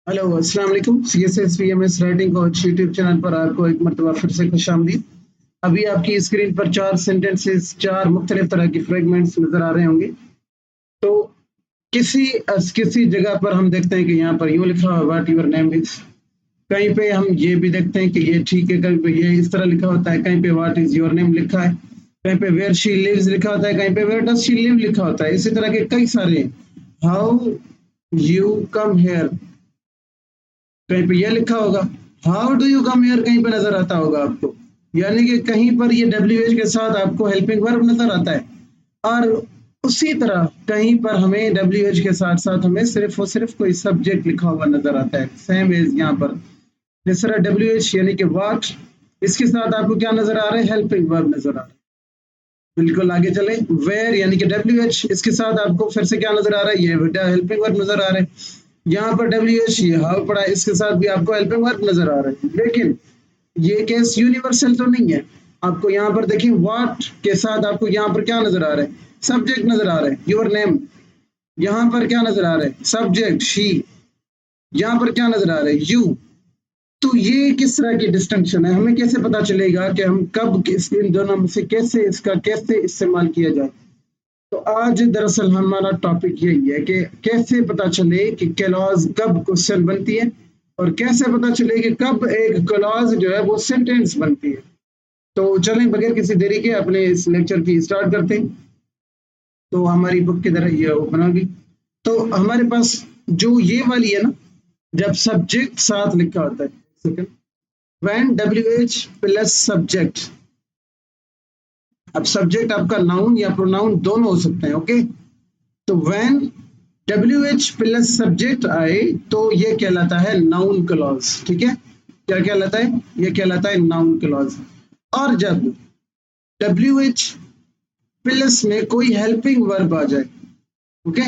Hello अस्सलाम वालेकुम। CSS writing coach YouTube channel पर आपको एक मरतबा फिर से खुशामदीद। अभी आपकी स्क्रीन पर 4 सेंटेंसेस, 4 मुख्तलिफ तरह की फ्रेगमेंट्स नजर आ रहे होंगे। तो किसी जगह पर हम देखते हैं कि यहाँ पर यूँ लिखा हुआ व्हाट योर नेम इज। कहीं पे हम ये भी देखते हैं कि ये ठीक है, कहीं पे ये इस तरह लिखा होता है, कहीं पे व्हाट इज योर नेम लिखा है, कहीं पे वेयर शी लिव्स लिखा होता है, कहीं पे वेयर डज शी लिव लिखा होता है। इसी तरह के कई सारे हाउ यू कम हेयर, कहीं पे ये लिखा होगा। How do you come here कहीं पे नजर आता होगा आपको, यानी कि कहीं पर ये WH के साथ आपको हेल्पिंग वर्ब नजर आता है। और उसी तरह कहीं पर हमें WH के साथ साथ हमें सिर्फ और सिर्फ कोई सब्जेक्ट लिखा हुआ नजर आता है। सेम इज यहाँ पर जिस तरह WH यानी कि व्हाट, इसके साथ आपको क्या नजर आ रहा है, हेल्पिंग वर्ब नजर आ रहा है। बिल्कुल आगे चले। वेयर यानी कि WH, इसके साथ आपको फिर से क्या नजर आ रहा है, ये हेल्पिंग वर्ब नजर आ रहा है। यहाँ पर WH ये हाउ पड़ा है, इसके साथ भी आपको हेल्पिंग वर्ब नजर आ रहा है। लेकिन ये केस यूनिवर्सल तो नहीं है। आपको यहाँ पर देखिए व्हाट के साथ आपको यहाँ पर क्या नजर आ रहा है, सब्जेक्ट नजर आ रहा है, योर नेम। यहाँ पर क्या नजर आ रहा है, सब्जेक्ट शी। यहाँ पर क्या नजर आ रहा है, यू। तो ये किस तरह की डिस्टिंक्शन है, हमें कैसे पता चलेगा कि हम कब इन दोनों में से कैसे इस्तेमाल किया जाए। तो आज दरअसल हमारा टॉपिक यही है कि कैसे पता चले कि क्लॉज कब क्वेश्चन बनती है और कैसे पता चले कि कब एक क्लॉज जो है वो सेंटेंस बनती है। तो चलें बगैर किसी देरी के अपने इस लेक्चर की स्टार्ट करते हैं। तो हमारी बुक की तरह ये ओपन होगी। तो हमारे पास जो ये वाली है ना, जब सब्जेक्ट साथ लिखा होता है, second, when WH plus subject. अब सब्जेक्ट आपका नाउन या प्रोनाउन दोनों हो सकते हैं, ओके। तो व्हेन WH प्लस सब्जेक्ट आए तो ये कहलाता है नाउन क्लॉज, ठीक है। क्या कहलाता है, ये कहलाता है नाउन क्लॉज। और जब WH प्लस में कोई हेल्पिंग वर्ब आ जाए, ओके,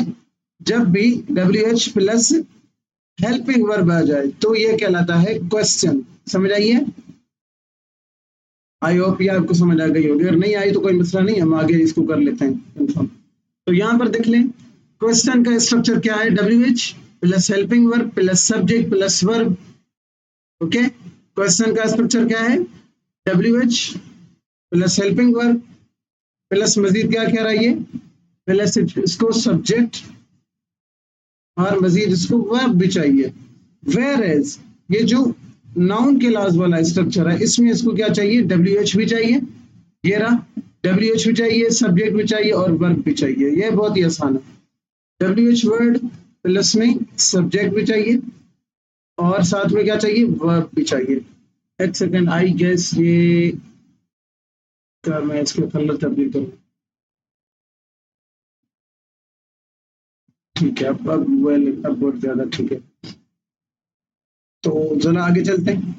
जब भी WH प्लस हेल्पिंग वर्ब आ जाए तो ये कहलाता है क्वेश्चन। समझ आइए, आई होप ये आपको समझ आ गई होगी। अगर नहीं आई तो कोई मसला नहीं, हम आगे इसको कर लेते हैं कंफर्म। तो यहाँ पर देख लें क्वेश्चन का स्ट्रक्चर क्या है, WH plus helping verb plus subject plus verb, okay. Question का स्ट्रक्चर क्या है, WH plus helping verb plus Majid क्या कह रहा है ये, प्लस इसको सब्जेक्ट और मजीद इसको वर्ब भी चाहिए। वेयर एज ये जो नाउन के लाज वाला स्ट्रक्चर है, इसमें इसको क्या चाहिए, WH भी चाहिए, ये रहा, WH भी चाहिए, सब्जेक्ट भी चाहिए और वर्ब भी चाहिए। ये बहुत ही आसान है। WH वर्ड प्लस में सब्जेक्ट भी चाहिए और साथ में क्या चाहिए, वर्ब भी चाहिए। एक सेकेंड, आई गेस ये क्या मैं इसके कलर तब्दील करूँ, ठीक है। अब वेल अब बहुत ज्यादा ठीक है। तो जरा आगे चलते हैं,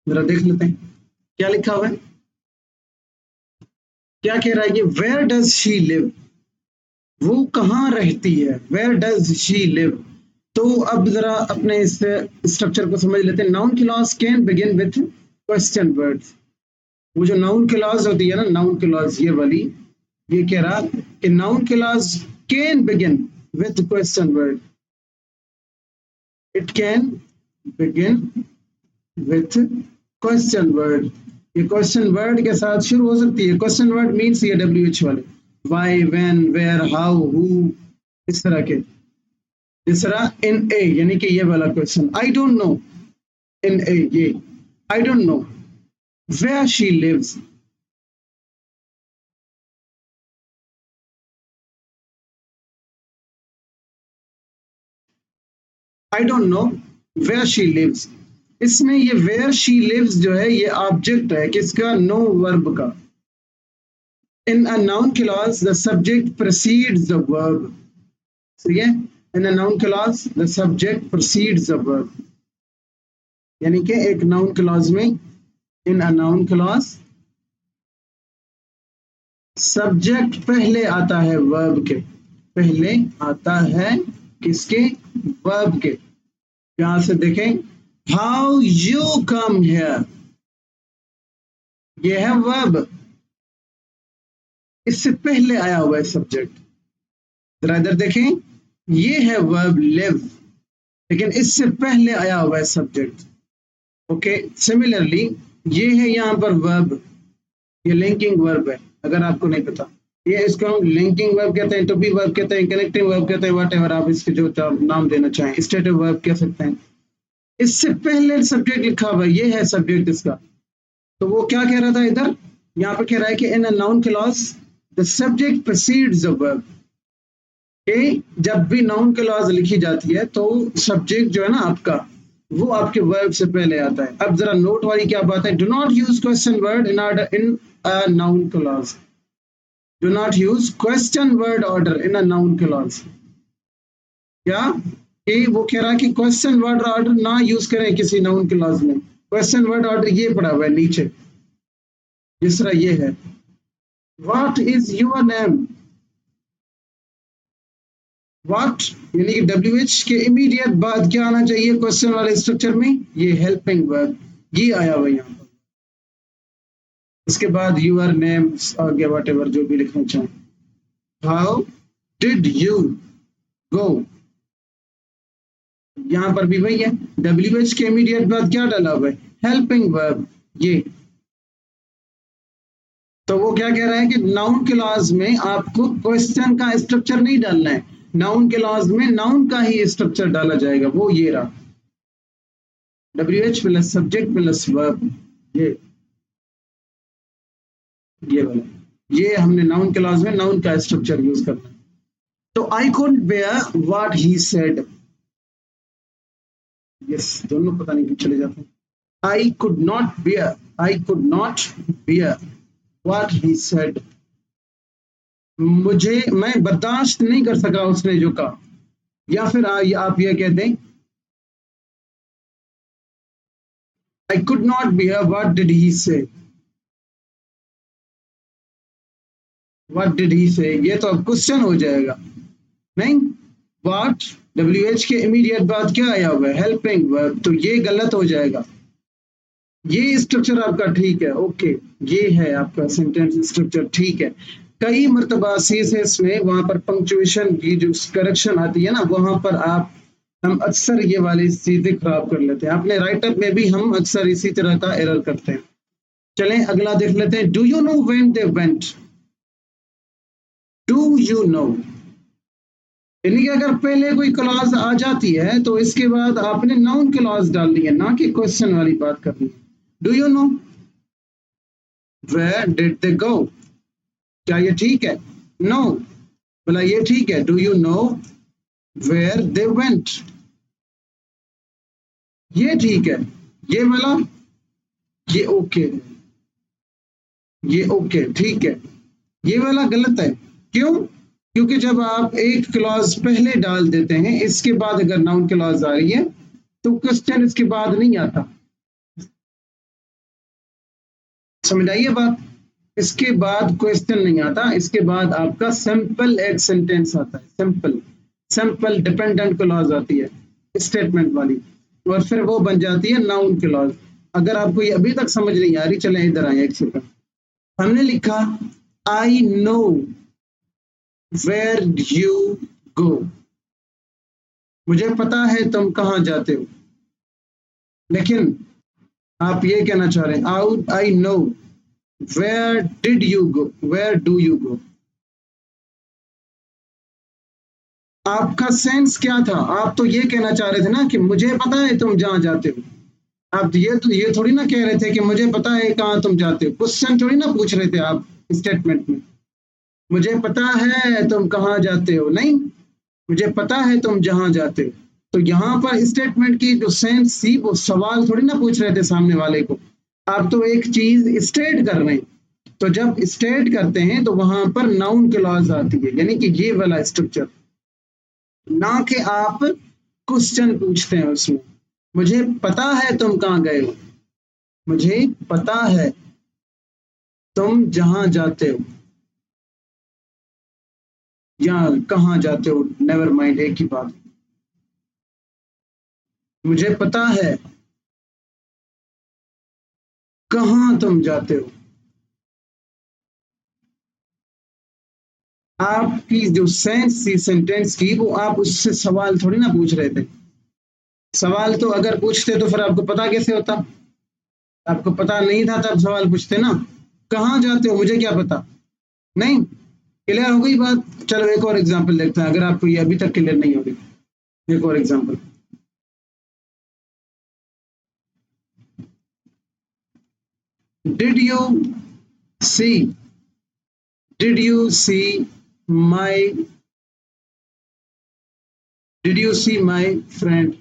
जरा देख लेते हैं क्या लिखा हुआ है। क्या कह रहा है ये, वेयर डज शी लिव, वो कहाँ रहती है, वेयर डज शी लिव। तो अब जरा अपने इस स्ट्रक्चर को समझ लेते हैं। Noun clause can begin with question words. वो जो नाउन क्लॉज होती है ना, नाउन क्लॉज ये वाली, ये कह रहा कि noun clause can begin with question word, it can begin with question word. ये क्वेश्चन वर्ड के साथ शुरू हो सकती है। क्वेश्चन वर्ड मीन्स ये WH वाले, why, when, where, how, who, इस तरह के। इस तरह इन ए यानी कि ये वाला question, I don't know, in a ये, I don't know where she lives. I don't know where she lives. इसमें ये वेयर शी लिव्स जो है ये ऑब्जेक्ट है किसका, नो वर्ब का। In a noun clause the subject precedes the verb, ठीक है। In a noun clause the subject precedes the verb, यानी कि एक नाउन क्लॉज में, in a noun clause subject पहले आता है वर्ब के, पहले आता है किसके, वर्ब के। यहां से देखें, हाउ यू कम हियर, ये है वर्ब, इससे पहले आया हुआ है सब्जेक्ट। जरा इधर देखें, ये है वर्ब लिव, लेकिन इससे पहले आया हुआ है सब्जेक्ट। ओके, सिमिलरली ये है यहाँ पर वर्ब, ये लिंकिंग वर्ब है, अगर आपको नहीं पता, ये इसको हम लिंकिंग वर्ब कहते हैं, टू बी वर्ब कहते हैं, कनेक्टिंग वर्ब कहते हैं, वट एवर आप इसके जो नाम देना चाहें, स्टेटिव वर्ब कह सकते हैं। इससे पहले सब्जेक्ट लिखा हुआ है, ये है सब्जेक्ट इसका। तो वो क्या कह रहा था इधर, यहाँ पे कह रहा है कि in a noun clause the subject precedes the verb, कि जब भी नाउन क्लॉज लिखी जाती है तो सब्जेक्ट जो है ना आपका, वो आपके वर्ब से पहले आता है। अब जरा नोट वाली क्या बात है, do not use question word in order in a noun clause, do not use question word order in a noun clause. क्या कि वो कह रहा है कि क्वेश्चन वर्ड ऑर्डर ना यूज करें किसी नाउन क्लॉज में। क्वेश्चन वर्ड ऑर्डर ये पड़ा हुआ है नीचे, जिस तरह ये है, what is your name, what यानी कि WH के इमीडिएट बाद क्या आना चाहिए क्वेश्चन वाले स्ट्रक्चर में, ये हेल्पिंग वर्ब, ये आया हुआ यहाँ पर। इसके बाद यूर नेम्स आ गया, वट एवर जो भी लिखना चाहें। हाउ डिड यू गो, यहाँ पर भी वही है, WH के इमीडिएट बाद क्या डाला हुआ है, हेल्पिंग वर्ब ये। तो वो क्या कह रहा है कि नाउन क्लॉज में आपको क्वेश्चन का स्ट्रक्चर नहीं डालना है, नाउन क्लॉज में नाउन का ही स्ट्रक्चर डाला जाएगा, वो ये रहा, WH plus subject plus verb, ये वाला, ये हमने नाउन क्लॉज में नाउन का स्ट्रक्चर यूज करना है। तो I could bear what he said, yes दोनों पता नहीं क्यों चले जाते हैं। I could not bear, I could not bear what he said, मुझे, मैं बर्दाश्त नहीं कर सका उसने जो कहा। या फिर आप ये कहते हैं I could not bear what did he say, what did he से ये तो अब क्वेश्चन हो जाएगा, नहीं, व्हाट WH के इमीडिएट बाद क्या आया हुआ है, हेल्पिंग वर्ब, तो ये गलत हो जाएगा। ये स्ट्रक्चर आपका ठीक है, ओके, ये है आपका सेंटेंस स्ट्रक्चर ठीक है। कई मर्तबा CSS में वहां पर पंक्चुएशन की जो करेक्शन आती है ना, वहां पर हम अक्सर ये वाली चीजें खराब कर लेते हैं, अपने राइटअप में भी हम अक्सर इसी तरह का एरर करते हैं। चलें अगला देख लेते हैं, do you know when they went, do you no, यानी कि अगर पहले कोई क्लॉज आ जाती है तो इसके बाद आपने नाउन क्लॉज डालनी है, ना कि क्वेश्चन वाली बात करनी है। Do you know where did they go, क्या ये ठीक है, नो, बोला ये ठीक है, do you know where they went, ये ठीक है, ये वाला ये ओके, ये ओके ठीक है, ये वाला गलत है, क्यों, क्योंकि जब आप एक क्लॉज पहले डाल देते हैं, इसके बाद अगर नाउन क्लॉज आ रही है तो क्वेश्चन इसके बाद नहीं आता, समझ आइए बात, इसके बाद क्वेश्चन नहीं आता, इसके बाद आपका सिंपल एक सेंटेंस आता है, सिंपल, सिंपल डिपेंडेंट क्लॉज आती है स्टेटमेंट वाली, और फिर वो बन जाती है नाउन क्लॉज। अगर आपको ये अभी तक समझ नहीं आ रही, चलें इधर आए एक सेकंड, हमने लिखा I know where you go, मुझे पता है तुम कहाँ जाते हो, लेकिन आप ये कहना चाह रहे हैं I know where did you go, where do you go, आपका सेंस क्या था, आप तो ये कहना चाह रहे थे ना कि मुझे पता है तुम जहाँ जाते हो, आप तो ये थोड़ी ना कह रहे थे कि मुझे पता है कहाँ तुम जाते हो, क्वेश्चन थोड़ी ना पूछ रहे थे आप स्टेटमेंट में, मुझे पता है तुम कहाँ जाते हो, नहीं, मुझे पता है तुम जहाँ जाते हो। तो यहाँ पर स्टेटमेंट की जो सेंस थी, वो सवाल थोड़ी ना पूछ रहे थे सामने वाले को, आप तो एक चीज स्टेट कर रहे हैं, तो जब स्टेट करते हैं तो वहां पर नाउन क्लॉज आती है, यानी कि ये वाला स्ट्रक्चर, ना कि आप क्वेश्चन पूछते हैं उसमें, मुझे पता है तुम कहाँ गए हो, मुझे पता है तुम जहां जाते हो, या कहाँ जाते हो, नेवर माइंड, एक ही बात, मुझे पता है कहाँ तुम जाते हो, आपकी जो सेंस थी सेंटेंस की, वो आप उससे सवाल थोड़ी ना पूछ रहे थे, सवाल तो अगर पूछते तो फिर आपको पता कैसे होता? आपको पता नहीं था तब सवाल पूछते ना। कहाँ जाते हो मुझे क्या पता? नहीं, क्लियर हो गई बात। चलो एक और एग्जांपल देखते हैं, अगर आपको ये अभी तक क्लियर नहीं होगी। एक और example, did you see my friend?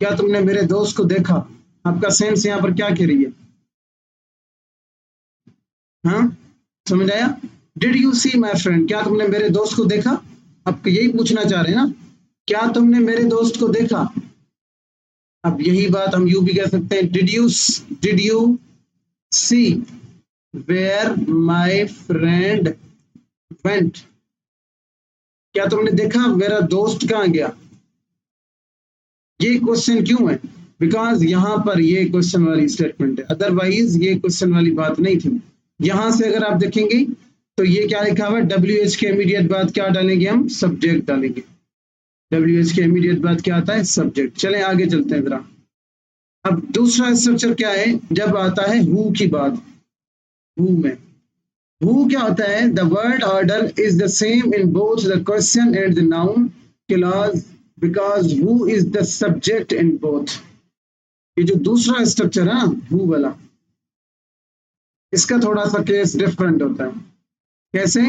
क्या तुमने मेरे दोस्त को देखा? आपका सेंस यहाँ पर क्या कह रही है? हाँ, समझ आया? Did you see my friend, क्या तुमने मेरे दोस्त को देखा? आप यही पूछना चाह रहे हैं ना, क्या तुमने मेरे दोस्त को देखा? अब यही बात हम यू भी कह सकते हैं, did you see where my friend went? क्या तुमने देखा मेरा दोस्त कहाँ गया? ये क्वेश्चन क्यों है? बिकॉज यहाँ पर ये क्वेश्चन वाली स्टेटमेंट है, अदरवाइज ये क्वेश्चन वाली बात नहीं थी। यहां से अगर आप देखेंगे तो ये क्या लिखा हुआ है, WH के इमीडिएट बाद क्या डालेंगे हम? सब्जेक्ट डालेंगे। WH के इमीडिएट बाद क्या आता है? सब्जेक्ट। चलें आगे चलते हैं जरा। अब दूसरा स्ट्रक्चर क्या है, जब आता है हु की बात, हु में हु क्या होता है? The word order is the same in both the question and the noun clause because who is the subject in both. ये जो दूसरा स्ट्रक्चर है ना हु वाला, इसका थोड़ा सा केस डिफरेंट होता है। कैसे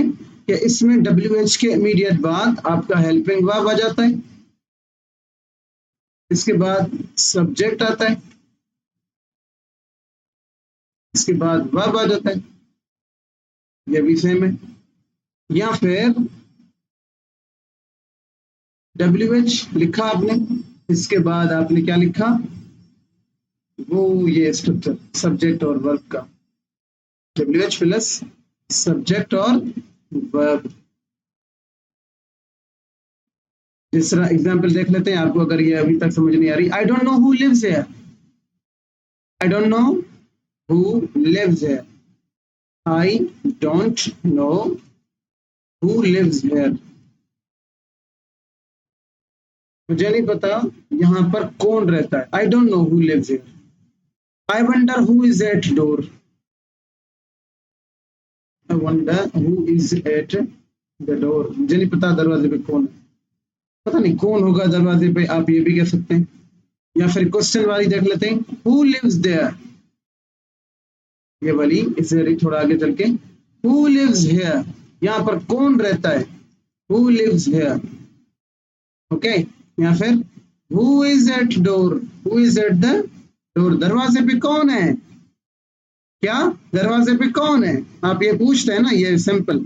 कि इसमें WH के इमीडिएट बाद आपका हेल्पिंग वर्ब आ जाता है, इसके बाद सब्जेक्ट आता है, इसके बाद वर्ब आ जाता है, ये भी सेम है। या फिर WH लिखा आपने, इसके बाद आपने क्या लिखा? वो ये स्ट्रक्चर सब्जेक्ट और वर्ब का, WH प्लस सब्जेक्ट और वर्ब। दूसरा एग्जाम्पल देख लेते हैं, आपको अगर ये अभी तक समझ नहीं आ रही। I don't know who lives here, I don't know who lives here, I don't know who lives here. मुझे नहीं पता यहाँ पर कौन रहता है। I don't know who lives here, I wonder who is at door, I wonder who is at the door. मुझे नहीं पता दरवाजे पे कौन है, पता नहीं कौन होगा दरवाजे पे, आप ये भी कह सकते हैं। या फिर क्वेश्चन वाली देख लेते हैं, हु लिव्स देयर, ये वाली इससे थोड़ा आगे चल के, हु लिव्स हियर, यहाँ पर कौन रहता है? Who lives here, okay. या फिर who is at door, who is at the door, दरवाजे पे कौन है? क्या दरवाजे पे कौन है? आप ये पूछते हैं ना, ये सिंपल।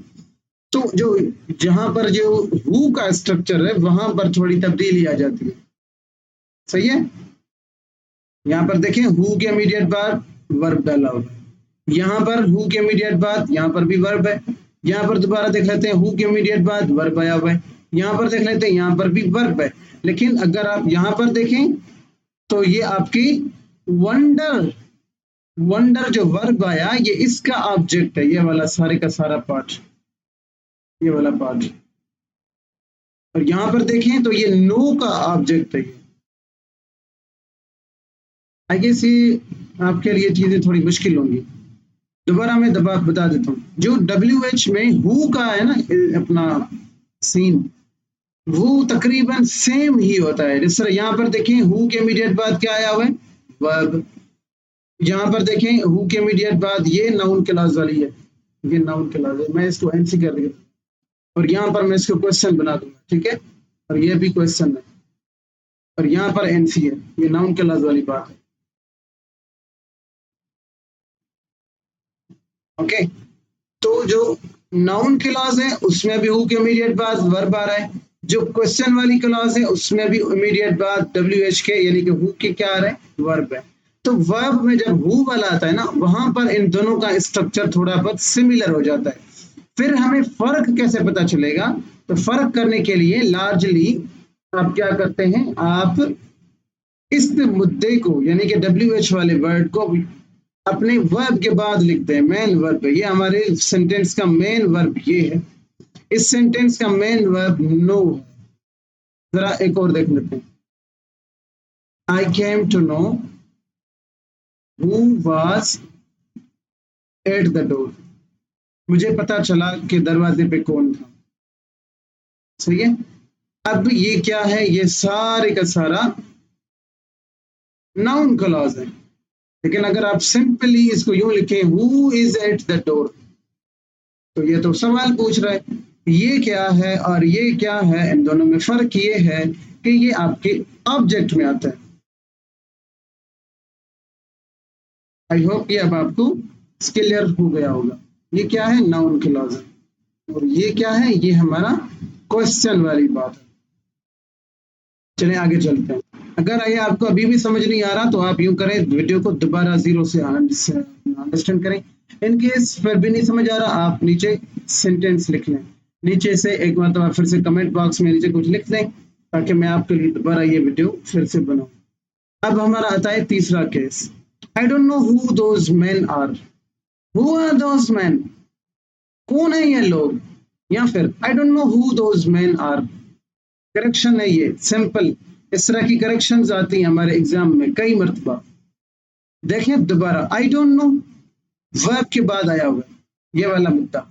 तो जो जहां पर जो हु का स्ट्रक्चर है वहां पर थोड़ी तब्दीली आ जाती है, सही है। यहाँ पर देखें हु के इमीडिएट बाद वर्ब डाला हुआ है, यहाँ पर हु के इमीडिएट बाद यहाँ पर भी वर्ब है, यहाँ पर दोबारा देख लेते हैं हु के इमीडिएट बाद वर्ब आया हुआ है, यहाँ पर देख लेते हैं यहाँ पर भी वर्ब है। लेकिन अगर आप यहाँ पर देखें तो ये आपकी वंडर जो वर्ब आया ये इसका ऑब्जेक्ट है, ये वाला सारे का सारा पार्ट, ये वाला पार्ट। और यहाँ पर देखें तो ये नो का ऑब्जेक्ट है। आई गेस ये आपके लिए चीजें थोड़ी मुश्किल होंगी। दोबारा मैं दबा बता देता हूँ, जो WH में हु का है ना अपना सीन, वो तकरीबन सेम ही होता है। जिस तरह यहाँ पर देखें हु के इमीडिएट बाद क्या आया हुआ है? वर्ब। यहाँ पर देखें हु के इमीडिएट बाद ये नाउन क्लॉज वाली है, ये नाउन क्लॉज है, मैं इसको NC कर दूंगा और यहाँ पर मैं इसको क्वेश्चन बना दूंगा, ठीक है। और ये भी क्वेश्चन है और यहाँ पर NC है, ये नाउन क्लॉज वाली बात है, ओके। तो जो नाउन क्लॉज है उसमें भी हु के इमीडिएट बाद वर्ब आ रहा है, जो क्वेश्चन वाली क्लॉज है उसमें भी इमीडिएट बाद WH के यानी कि हु के क्या आ रहा है? वर्ब है। तो वर्ब में जब हु वाला आता है ना वहां पर इन दोनों का स्ट्रक्चर थोड़ा बहुत सिमिलर हो जाता है। फिर हमें फर्क कैसे पता चलेगा? तो फर्क करने के लिए लार्जली आप क्या करते हैं, आप इस मुद्दे को यानी कि WH वाले वर्ड को अपने वर्ब के बाद लिखते हैं, मेन वर्ब है। ये हमारे सेंटेंस का मेन वर्ब ये है, इस सेंटेंस का मेन वर्ब नो है। जरा एक और देख लेते हैं, I came to know who was at the door. मुझे पता चला कि दरवाजे पे कौन था। सही है। अब ये क्या है, ये सारे का सारा नाउन क्लॉज है। लेकिन अगर आप सिंपली इसको यूं लिखें who is at the door, तो ये तो सवाल पूछ रहा है ये क्या है और ये क्या है। इन दोनों में फर्क ये है कि ये आपके ऑब्जेक्ट में आता है। आई होप ये अब आपको क्लियर हो गया होगा। ये क्या है, नाउन क्लॉज है, और ये क्या है, ये हमारा क्वेश्चन वाली बात है। चलिए आगे चलते हैं। अगर ये आपको अभी भी समझ नहीं आ रहा तो आप यूं करें, वीडियो को दोबारा जीरो से अंडरस्टैंड करें। इन केस फिर भी नहीं समझ आ रहा, आप नीचे सेंटेंस लिख लें, नीचे से एक बार तो आप फिर से कमेंट बॉक्स में नीचे कुछ लिख दें ताकि मैं आपके लिए दोबारा ये वीडियो फिर से बनाऊं। अब हमारा आता है तीसरा case. I don't know who those man are. Who are those man, कौन है ये लोग, या फिर I don't know who those man are. Correction है ये, सिंपल। इस तरह की करेक्शंस आती हैं हमारे एग्जाम में कई मरतबा। देखिए दोबारा, आई डोंट नो वर्ब के बाद आया हुआ ये वाला मुद्दा।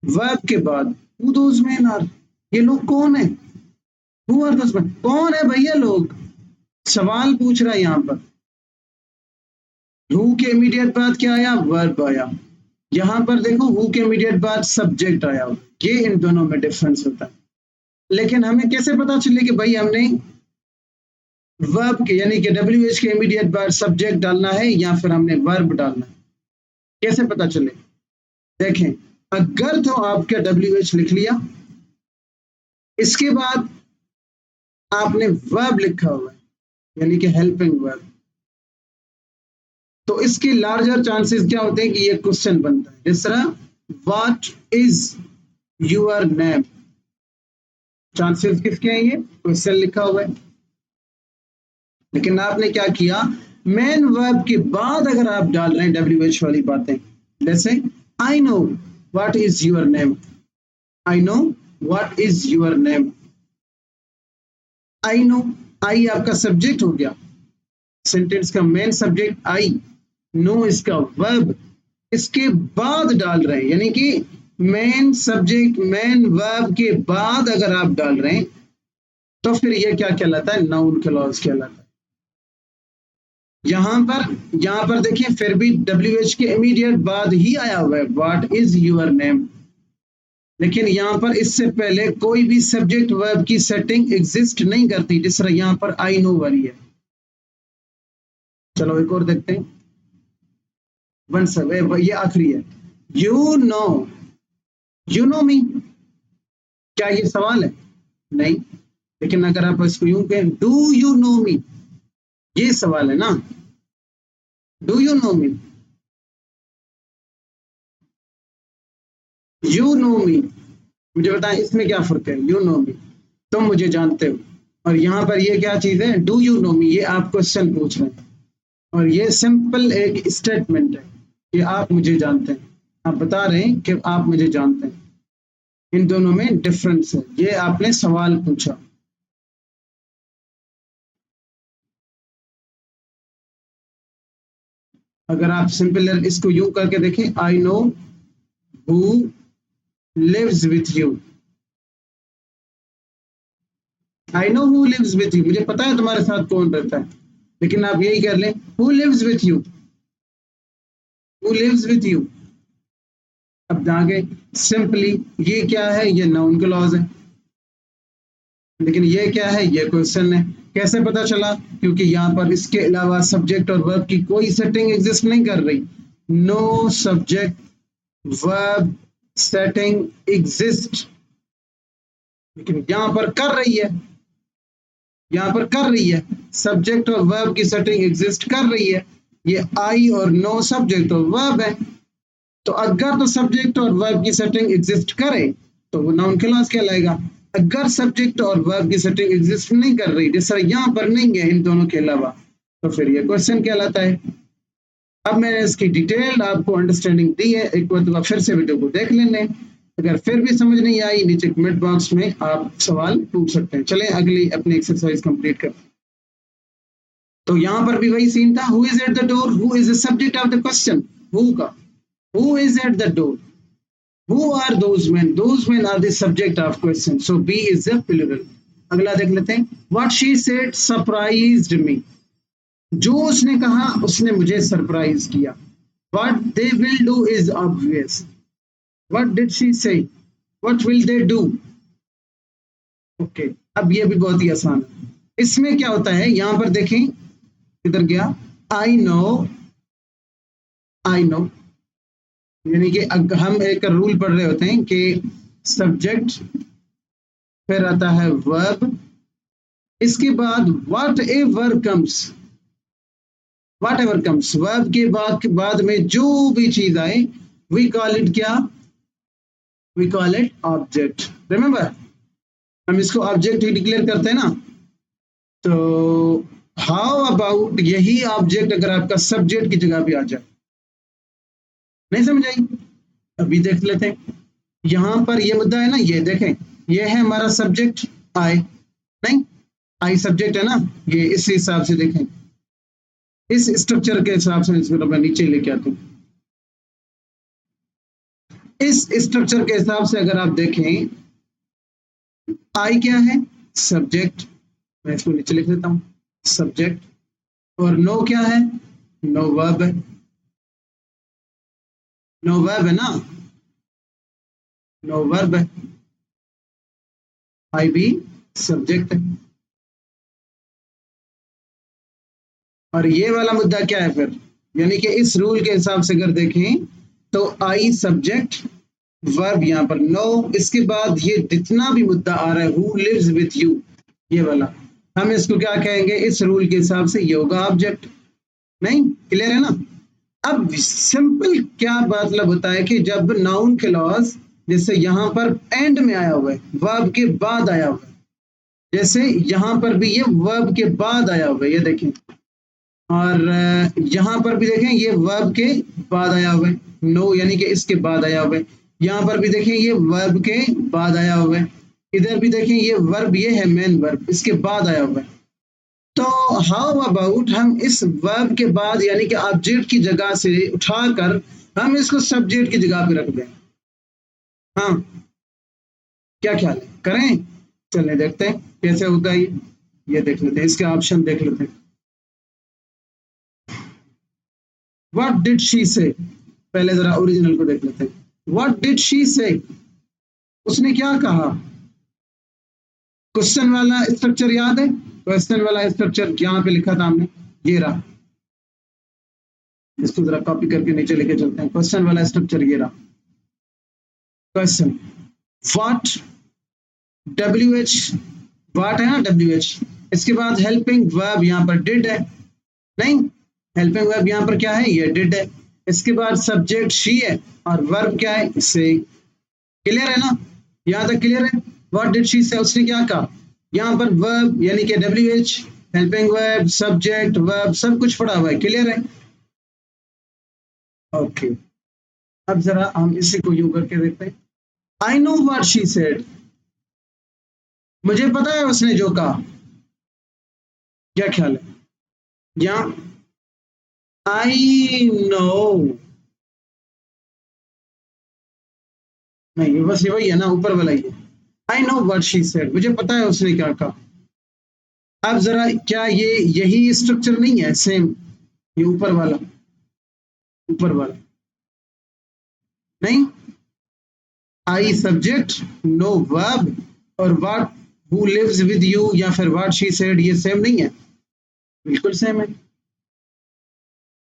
वर्ब के बाद हु दोज मैन आर, ये लोग कौन है। हु आर दोज मैन, कौन है भैया लोग, सवाल पूछ रहा है यहाँ पर। हु के इमीडिएट बाद क्या आया, वर्ब आया। यहाँ पर देखो हु के इमीडिएट बाद सब्जेक्ट आया। ये इन दोनों में डिफरेंस होता है। लेकिन हमें कैसे पता चले कि भाई हमने वर्ब के यानी कि WH के इमीडिएट बाद सब्जेक्ट डालना है या फिर हमने वर्ब डालना है, कैसे पता चले। देखें, अगर तो आपके WH लिख लिया, इसके बाद आपने वर्ब लिखा हुआ है यानी कि हेल्पिंग वर्ब, तो इसके लार्जर चांसेस क्या होते हैं कि ये क्वेश्चन बनता है। जिस तरह what is your name, chances किसके हैं, ये क्वेश्चन लिखा हुआ है। लेकिन आपने क्या किया, मेन वर्ब के बाद अगर आप डाल रहे हैं WH वाली बातें, जैसे I know what is your name, I know what is your name. I know, I आपका सब्जेक्ट हो गया, सेंटेंस का मेन सब्जेक्ट आई, नो इसका वर्ब, इसके बाद डाल रहे हैं यानी कि मेन सब्जेक्ट मेन वर्ब के बाद अगर आप डाल रहे हैं तो फिर ये क्या कहलाता है, नाउन क्लॉज कहलाता है। यहां पर देखिए फिर भी WH के इमीडिएट बाद ही आया हुआ है व्हाट इज योर नेम, लेकिन यहां पर इससे पहले कोई भी सब्जेक्ट वर्ब की सेटिंग एग्जिस्ट नहीं करती, जिस तरह यहां पर आई नो वाली है। चलो एक और देखते हैं, वन सब ये आखिरी है। यू नो मी, क्या ये सवाल है, नहीं। लेकिन अगर आप इसको यूं कहें डू यू नो मी, ये सवाल है ना, do you know me, you know me, मुझे बताएं इसमें क्या फर्क है। यू नो मी, तुम मुझे जानते हो, और यहाँ पर ये क्या चीज है, डू यू नो मी, ये आप क्वेश्चन पूछ रहे हैं और ये सिंपल एक स्टेटमेंट है कि आप मुझे जानते हैं। आप बता रहे हैं कि आप मुझे जानते हैं। इन दोनों में डिफरेंस है, ये आपने सवाल पूछा। अगर आप सिंपल इसको यूं करके देखें, I know who lives with you, I know who lives with you, मुझे पता है तुम्हारे साथ कौन रहता है। लेकिन आप यही कर लें who lives with you, who lives with you. अब आगे सिंपली ये क्या है, ये नाउन क्लॉज है, लेकिन ये क्या है, ये क्वेश्चन है। कैसे पता चला, क्योंकि यहाँ पर इसके अलावा सब्जेक्ट और वर्ब की कोई सेटिंग एग्जिस्ट नहीं कर रही। No subject verb setting exist, लेकिन यहाँ पर कर रही है, यहाँ पर कर रही है, सब्जेक्ट और वर्ब की सेटिंग एग्जिस्ट कर रही है। ये आई और नो सब्जेक्ट और वर्ब है, तो अगर तो सब्जेक्ट और वर्ब की सेटिंग एग्जिस्ट करे तो वो नाउन क्लॉज कहलाएगा। अगर सब्जेक्ट और वर्ब की सेटिंग एग्जिस्ट नहीं कर रही, जैसा यहाँ पर नहीं है इन दोनों के अलावा, तो फिर ये क्वेश्चन कहलाता है। अब मैंने इसकी डिटेल्ड आपको अंडरस्टैंडिंग दी है, एक बार फिर से वीडियो को देख लेने। अगर फिर भी समझ नहीं आई, नीचे कमेंट बॉक्स में आप सवाल पूछ सकते हैं। चलें अगली अपनी एक्सरसाइज कंप्लीट करते हैं। तो यहां पर भी वही सीन था, who is at the door, who is the subject of the question, who का, who is at the door, who are those men are the subject of question, so be is the plural. अगला देख लेते हैं, what she said surprised me, जो उसने कहा उसने मुझे सरप्राइज किया। What they will do is obvious, what did she say, what will they do. Okay, अब ये भी बहुत ही आसान है। इसमें क्या होता है, यहां पर देखें, इधर गया, आई नो, आई नो, यानी कि हम एक रूल पढ़ रहे होते हैं कि सब्जेक्ट, फिर आता है वर्ब, इसके बाद whatever comes, whatever comes, verb के बाद में जो भी चीज आए, वी कॉल इट क्या, we call it object. Remember, हम इसको ऑब्जेक्ट ही डिक्लेयर करते हैं ना। तो हाउ अबाउट यही ऑब्जेक्ट अगर आपका सब्जेक्ट की जगह पे आ जाए, नहीं समझ आई? अभी देख लेते हैं, यहां पर ये मुद्दा है ना, ये देखें, ये है हमारा सब्जेक्ट आई, नहीं आई सब्जेक्ट है ना, ये इस हिसाब से देखें, इस स्ट्रक्चर के हिसाब से इसको मैं नीचे लेके आता हूं। इस स्ट्रक्चर के हिसाब से अगर आप देखें, आई क्या है, सब्जेक्ट, मैं इसको नीचे लिख देता हूं, सब्जेक्ट, और नो क्या है, नो वर्ब है, नो वर्ब है ना, नो वर्ब है, आई भी सब्जेक्ट है। और ये वाला मुद्दा क्या है फिर, यानी कि इस रूल के हिसाब से अगर देखें तो आई सब्जेक्ट, वर्ब यहाँ पर नो, इसके बाद ये जितना भी मुद्दा आ रहा है, हु लिव्स विथ यू, ये वाला, हम इसको क्या कहेंगे इस रूल के हिसाब से, ये होगा ऑब्जेक्ट। नहीं, क्लियर है ना? अब सिंपल क्या मतलब होता है कि जब नाउन क्लॉज, जैसे यहाँ पर एंड में आया हुआ है, वर्ब के बाद आया हुआ है, जैसे यहाँ पर भी ये वर्ब के बाद आया हुआ है, ये देखें, और यहाँ पर भी देखें ये वर्ब के बाद आया हुआ है, नो यानी कि इसके बाद आया हुआ है, यहाँ पर भी देखें ये वर्ब के बाद आया हुआ है, इधर भी देखें ये वर्ब, ये है मेन वर्ब, इसके बाद आया हुआ है। तो हाउ अबाउट हम इस वर्ब के बाद यानी कि ऑब्जेक्ट की जगह से उठाकर हम इसको सब्जेक्ट की जगह पे रख दें? हाँ, क्या ख्याल है, करें? चलिए देखते हैं कैसे होता है ये देख लेते हैं, इसके ऑप्शन देख लेते हैं। What did she say? पहले जरा ओरिजिनल को देख लेते हैं। What did she say? उसने क्या कहा? क्वेश्चन वाला स्ट्रक्चर याद है? क्वेश्चन वाला स्ट्रक्चर यहाँ पे लिखा था हमने, ये रहा, इसको जरा कॉपी करके नीचे लेके चलते हैं। क्वेश्चन वाला स्ट्रक्चर ये रहा, क्वेश्चन, व्हाट, WH, व्हाट है ना, WH, इसके बाद हेल्पिंग वर्ब यहाँ पर डिड है, नहीं, हेल्पिंग वर्ब यहाँ पर क्या है, ये डिड है, इसके बाद सब्जेक्ट शी है और वर्ब क्या है, से। क्लियर है ना, यहाँ तक क्लियर है? व्हाट डिड शी से, उसने क्या कहा, यहाँ पर वर्ब यानी कि WH, helping verb, subject, verb, सब कुछ पड़ा हुआ है। क्लियर है? ओके, अब जरा हम इसी को यूं करके देखते हैं। I know what she said, मुझे पता है उसने जो कहा। क्या ख्याल है? या आई नो, नहीं बस ये वही है ना, ऊपर वाला ही है, आई नो व्हाट शी सेड, मुझे पता है उसने क्या कहा। अब जरा क्या ये यही स्ट्रक्चर नहीं है सेम, ये ऊपर वाला, ऊपर वाला नहीं, आई सब्जेक्ट, नो वर्ब, और what, who lives with you या फिर व्हाट शी सेड, ये सेम नहीं है? बिल्कुल सेम है।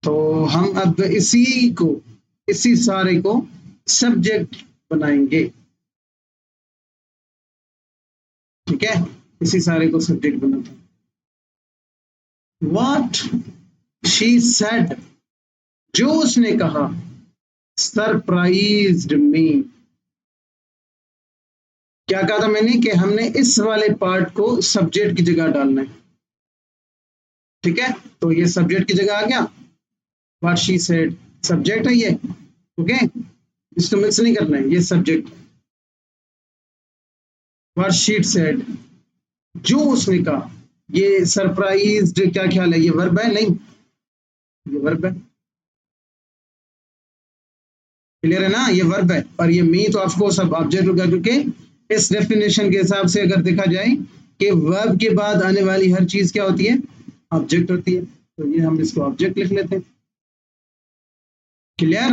तो हम अब इसी सारे को सब्जेक्ट बनाएंगे, ठीक है, इसी सारे को सब्जेक्ट बनाते हैं। व्हाट शी सेड, जो उसने कहा, सरप्राइज्ड मी, क्या कहा था मैंने कि हमने इस वाले पार्ट को सब्जेक्ट की जगह डालना है, ठीक है, तो ये सब्जेक्ट की जगह आ गया, व्हाट शी सेड सब्जेक्ट है ये, ओके, इसको मिक्स नहीं करना है, ये सब्जेक्ट, व्हाट शी सेड, जो उसने कहा, ये सरप्राइज्ड क्या ख्याल है, ये वर्ब है? नहीं, ये वर्ब है। क्लियर है ना, ये वर्ब है। और ये मी तो ऑफकोर्स अब ऑब्जेक्ट होगा, क्योंकि इस डेफिनेशन के हिसाब से अगर देखा जाए कि वर्ब के बाद आने वाली हर चीज क्या होती है, ऑब्जेक्ट होती है। तो ये हम इसको ऑब्जेक्ट लिख लेते हैं। क्लियर?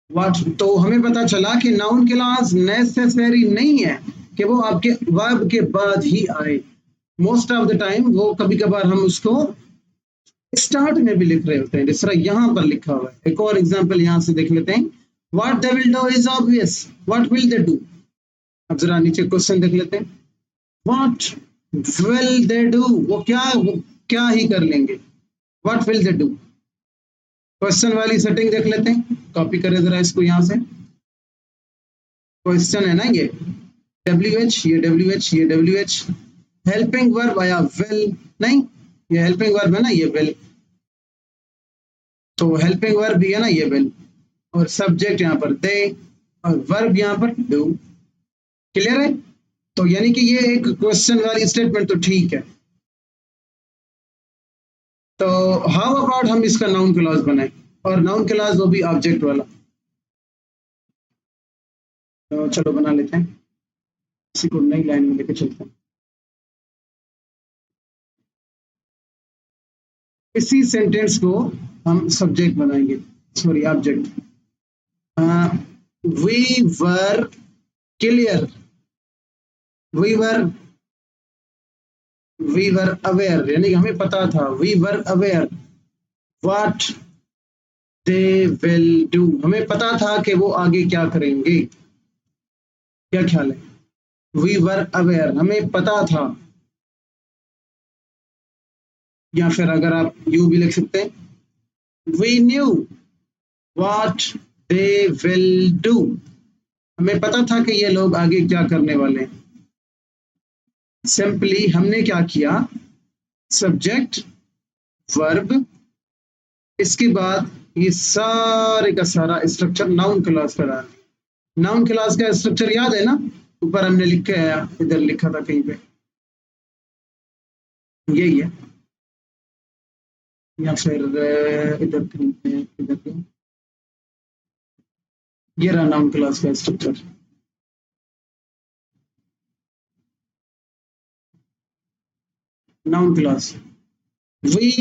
व्हाट, तो हमें पता चला कि नाउन क्लॉज नेसेसरी नहीं है कि वो आपके वर्ब के बाद ही आए। मोस्ट ऑफ द टाइम वो कभी कभार हम उसको स्टार्ट में भी लिख रहे होते हैं, जिस तरह यहाँ पर लिखा हुआ है। एक और एग्जांपल यहाँ से देख लेते हैं। What they will do is obvious, what will they do. अब जरा नीचे क्वेश्चन देख लेते हैं। व्हाट विल दे डू, वो क्या ही कर लेंगे। What will they do, question वाली सेटिंग देख लेते हैं। कॉपी करें जरा इसको, यहाँ से क्वेश्चन है ना ये, WH, ये WH, ये WH। हेल्पिंग वर्ब आया विल, नहीं ये हेल्पिंग वर्ब है ना, ये विल। तो हेल्पिंग वर्ब भी है ना, ये विल। और सब्जेक्ट यहाँ पर दे, और वर्ब यहाँ पर डू। क्लियर है? तो यानी कि ये एक क्वेश्चन वाली स्टेटमेंट तो ठीक है। तो हाउ अबाउट हम इसका नाउन क्लॉज बनाएं, और नाउन क्लॉज वो भी ऑब्जेक्ट वाला। तो चलो बना लेते हैं, इसी को नई लाइन में लेके चलते हैं। इसी सेंटेंस को हम सब्जेक्ट बनाएंगे, sorry object. We were clear, we were aware, यानी कि हमें पता था। We were aware what they will do, हमें पता था कि वो आगे क्या करेंगे। क्या ख्याल है? वी वर अवेयर, हमें पता था। या फिर अगर आप यू भी लिख सकते हैं, we knew what they will do, हमें पता था कि ये लोग आगे क्या करने वाले हैं। सिंपली हमने क्या किया, सब्जेक्ट वर्ब, इसके बाद ये सारे का सारा स्ट्रक्चर नाउन क्लॉज का डाल दिया। नाउन क्लॉज का स्ट्रक्चर याद है ना, ऊपर हमने लिखा है, इधर लिखा था कहीं पे, यही है। या फिर इधर कहीं पे, इधर पे, ये रहा नाउन क्लॉज का structure. Noun clause, we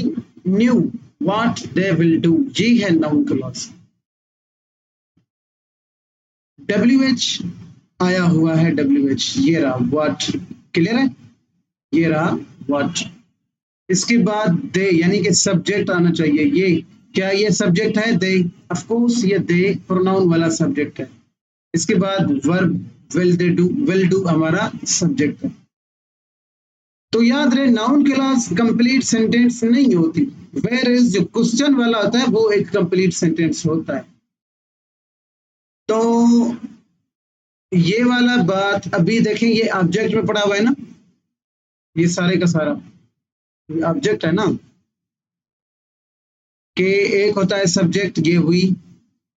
knew what they will do, ये है नाउन क्लॉज। WH आया हुआ है, WH ये रहा व्हाट। क्लियर है? ये रहा व्हाट। इसके बाद दे, यानी कि सब्जेक्ट आना चाहिए। ये क्या, ये सब्जेक्ट है दे, ऑफ कोर्स ये दे प्रोनाउन वाला सब्जेक्ट है। इसके बाद verb will they do, will do हमारा सब्जेक्ट है। तो याद रहे नाउन क्लॉज कंप्लीट सेंटेंस नहीं होती, वेयर इज जो क्वेश्चन वाला होता है वो एक कंप्लीट सेंटेंस होता है। तो ये वाला बात अभी देखें, ये ऑब्जेक्ट में पड़ा हुआ है ना, ये सारे का सारा ऑब्जेक्ट है ना, कि एक होता है सब्जेक्ट ये हुई,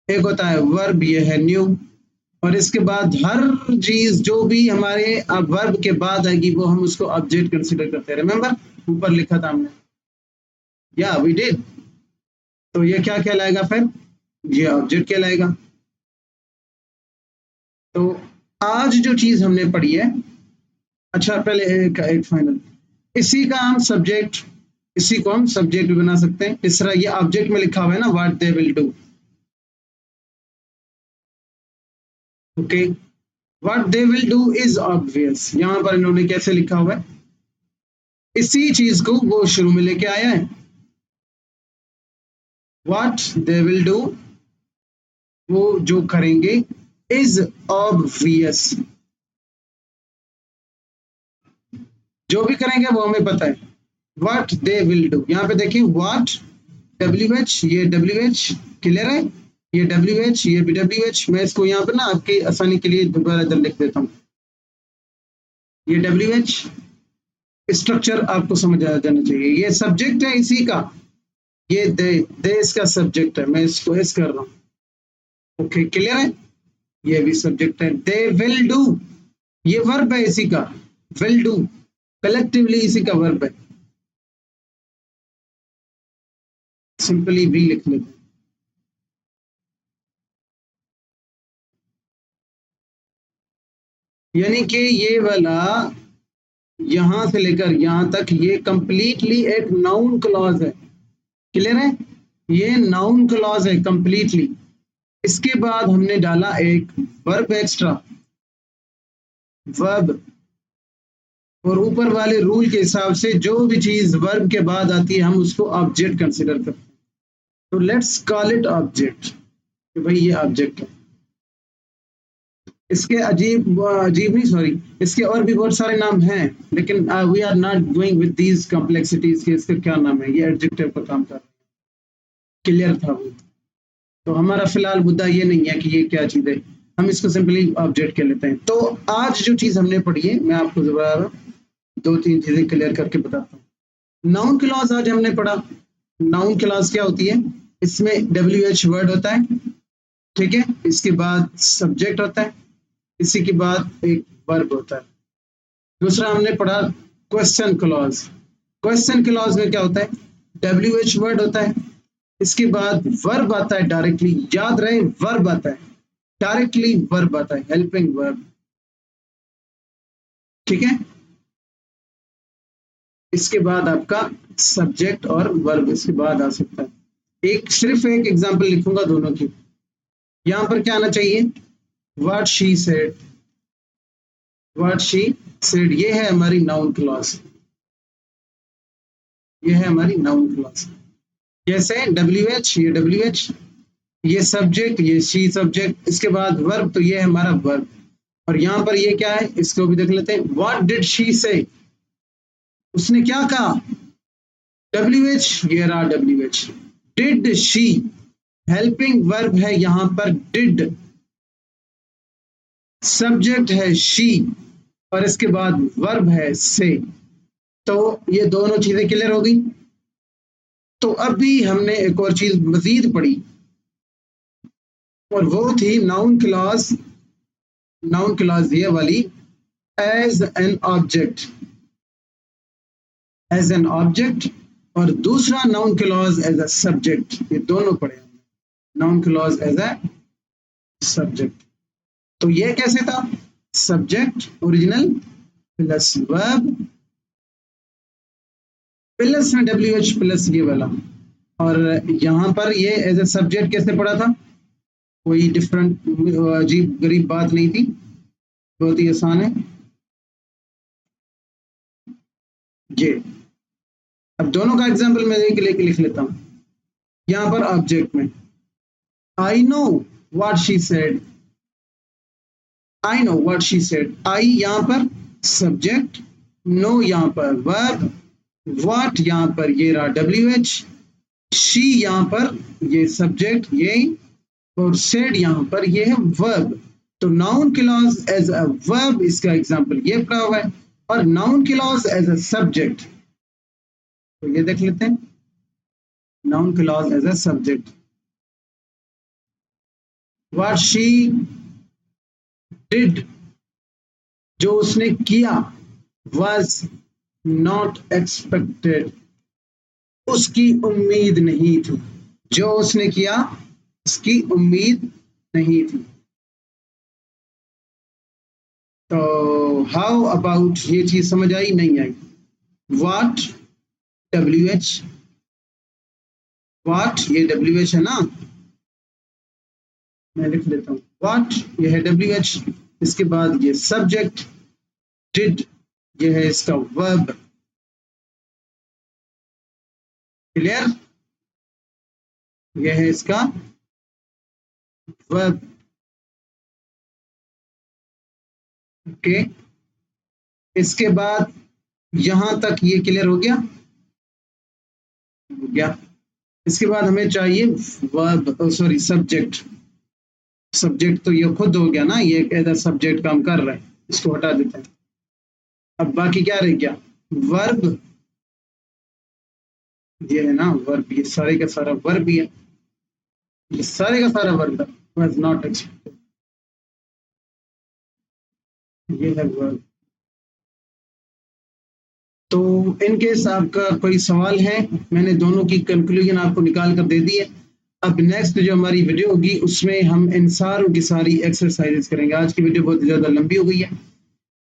एक होता है वर्ब ये है न्यू, और इसके बाद हर चीज जो भी हमारे वर्ब के बाद आएगी वो हम उसको ऑब्जेक्ट कंसीडर करते हैं। रिमेंबर ऊपर लिखा था हमने, या वी डिड। तो ये क्या कहलाएगा फिर, ये ऑब्जेक्ट कहलाएगा। तो आज जो चीज हमने पढ़ी है, अच्छा पहले एक फाइनल, इसी का हम सब्जेक्ट, इसी को हम सब्जेक्ट भी बना सकते हैं। इस तरह ये ऑब्जेक्ट में लिखा हुआ है ना, what they will do. Okay, what they will do is obvious, यहां पर इन्होंने कैसे लिखा हुआ है, इसी चीज को वो शुरू में लेके आया है। व्हाट दे विल डू, वो जो करेंगे, इज ऑब्वियस, जो भी करेंगे वो हमें पता है। व्हाट दे विल डू, यहाँ पे देखिए व्हाट WH, ये WH क्लियर है, ये WH, ये भी WH। मैं इसको यहाँ पे ना आपकी आसानी के लिए दोबारा इधर लिख देता हूँ। ये WH स्ट्रक्चर आपको समझ आ जाना चाहिए। ये सब्जेक्ट है इसी का, ये दे इसका सब्जेक्ट है, मैं इसको एस कर रहा हूँ। ओके क्लियर है, ये भी सब्जेक्ट है। दे विल डू, ये वर्ब है इसी का, विल डू। कलेक्टिवली इसी का वर्ब है, सिंपली वी लिख लेते हैं। यानी कि ये वाला यहां से लेकर यहां तक ये कंप्लीटली एक नाउन क्लॉज है। क्लियर है? ये नाउन क्लॉज है कंप्लीटली। इसके बाद हमने डाला एक वर्ब एक्स्ट्रा, वर्ब, और ऊपर वाले रूल के हिसाब से जो भी चीज वर्ब के बाद आती है हम उसको ऑब्जेक्ट कंसिडर करते हैं। तो लेट्स कॉल इट ऑब्जेक्ट, कि भाई ये ऑब्जेक्ट है। इसके अजीब अजीब नहीं, सॉरी, इसके और भी बहुत सारे नाम हैं, लेकिन we are not going with these complexities कि इसका क्या नाम है, ये एडजेक्टिव पर काम कर रहा है। क्लियर था वो? तो हमारा फिलहाल मुद्दा ये नहीं है कि ये क्या चीज है, हम इसको सिंपली ऑब्जेक्ट कह लेते हैं। तो आज जो चीज हमने पढ़ी है मैं आपको दोबारा दो तीन चीजें क्लियर करके बताता हूँ। नाउन क्लॉज आज हमने पढ़ा। नाउन क्लॉज क्या होती है? इसमें WH वर्ड होता है, ठीक है, इसके बाद सब्जेक्ट होता है, इसी के बाद एक वर्ब होता है। दूसरा हमने पढ़ा क्वेश्चन क्लॉज। क्वेश्चन क्लॉज में क्या होता है? WH वर्ड होता है, इसके बाद वर्ब आता है डायरेक्टली, याद रहे वर्ब आता है डायरेक्टली, वर्ब आता है, हेल्पिंग वर्ब, ठीक है। इसके बाद आपका सब्जेक्ट और वर्ब इसके बाद आ सकता है। एक सिर्फ एक एग्जांपल लिखूंगा दोनों की। यहां पर क्या आना चाहिए? What she said, what she said, ये है हमारी नाउन क्लॉज, ये है हमारी नाउन क्लॉज। जैसे WH, ये WH, ये सब्जेक्ट, ये शी सब्जेक्ट, इसके बाद वर्ब, तो ये है हमारा वर्ब। और यहाँ पर ये क्या है, इसको भी देख लेते हैं। व्हाट डिड शी से, उसने क्या कहा? WH, ये रहा WH। Did she, helping verb है यहाँ पर डिड, सब्जेक्ट है शी, और इसके बाद वर्ब है से। तो ये दोनों चीजें क्लियर हो गई। तो अभी हमने एक और चीज मजीद पढ़ी, और वो थी नाउन क्लॉज। नाउन क्लॉज ये वाली, as an object, as an object, और दूसरा noun clause as a subject. ये दोनों पढ़े हमने, noun clause as a subject. तो ये कैसे था? Subject original plus verb plus में WH प्लस ये वाला। और यहाँ पर ये एज ए सब्जेक्ट कैसे पढ़ा था? कोई डिफरेंट अजीब गरीब बात नहीं थी, बहुत ही आसान है ये। अब दोनों का एग्जाम्पल मैं एक लेके लिख लेता हूँ। यहाँ पर ऑब्जेक्ट में I know what she said, I know what she said, I यहाँ पर सब्जेक्ट, नो यहाँ पर वर्ब, व्हाट यहाँ पर ये रहा WH, शी यहाँ पर ये सब्जेक्ट ये, और सेड यहाँ पर ये है वर्ब। तो noun clause as a verb, इसका एग्जांपल ये पढ़ा हुआ है, और noun clause as a subject, तो ये देख लेते हैं। Noun clause as a subject, what she did, जो उसने किया, वाज नॉट एक्सपेक्टेड, उसकी उम्मीद नहीं थी, जो उसने किया उसकी उम्मीद नहीं थी। तो हाउ अबाउट, ये चीज समझ आई नहीं आई? व्हाट WH, व्हाट ये WH है ना, मैं लिख लेता हूँ, व्हाट ये है WH, इसके बाद ये सब्जेक्ट, डिड ये है इसका वर्ब। क्लियर? ये है इसका वर्ब। ओके, इसके बाद यहां तक ये क्लियर हो गया? हो गया। इसके बाद हमें चाहिए वर्ब, सॉरी सब्जेक्ट। सब्जेक्ट तो ये खुद हो गया ना, ये एज सब्जेक्ट काम कर रहा है, इसको हटा देते हैं। अब बाकी क्या रह गया? वर्ब, ये है ना वर्ब, ये सारे का सारा वर्ब ही है, ये सारे का सारा वर्ब है, वाज नॉट एक्सपेक्टेड, ये है वर्ब। तो इन केस आपका कोई सवाल है, मैंने दोनों की कंक्लूजन आपको निकाल कर दे दी है। अब नेक्स्ट जो हमारी वीडियो होगी उसमें हम इन सारों की सारी एक्सरसाइजेस करेंगे। आज की वीडियो बहुत ज़्यादा लंबी हो गई है,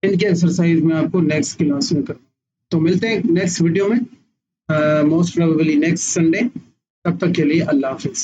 इनके एक्सरसाइज में आपको नेक्स्ट क्लास में करूँ। तो मिलते हैं नेक्स्ट वीडियो में, मोस्ट प्रोबेबली नेक्स्ट संडे। तब तक के लिए अल्लाह हाफिज़।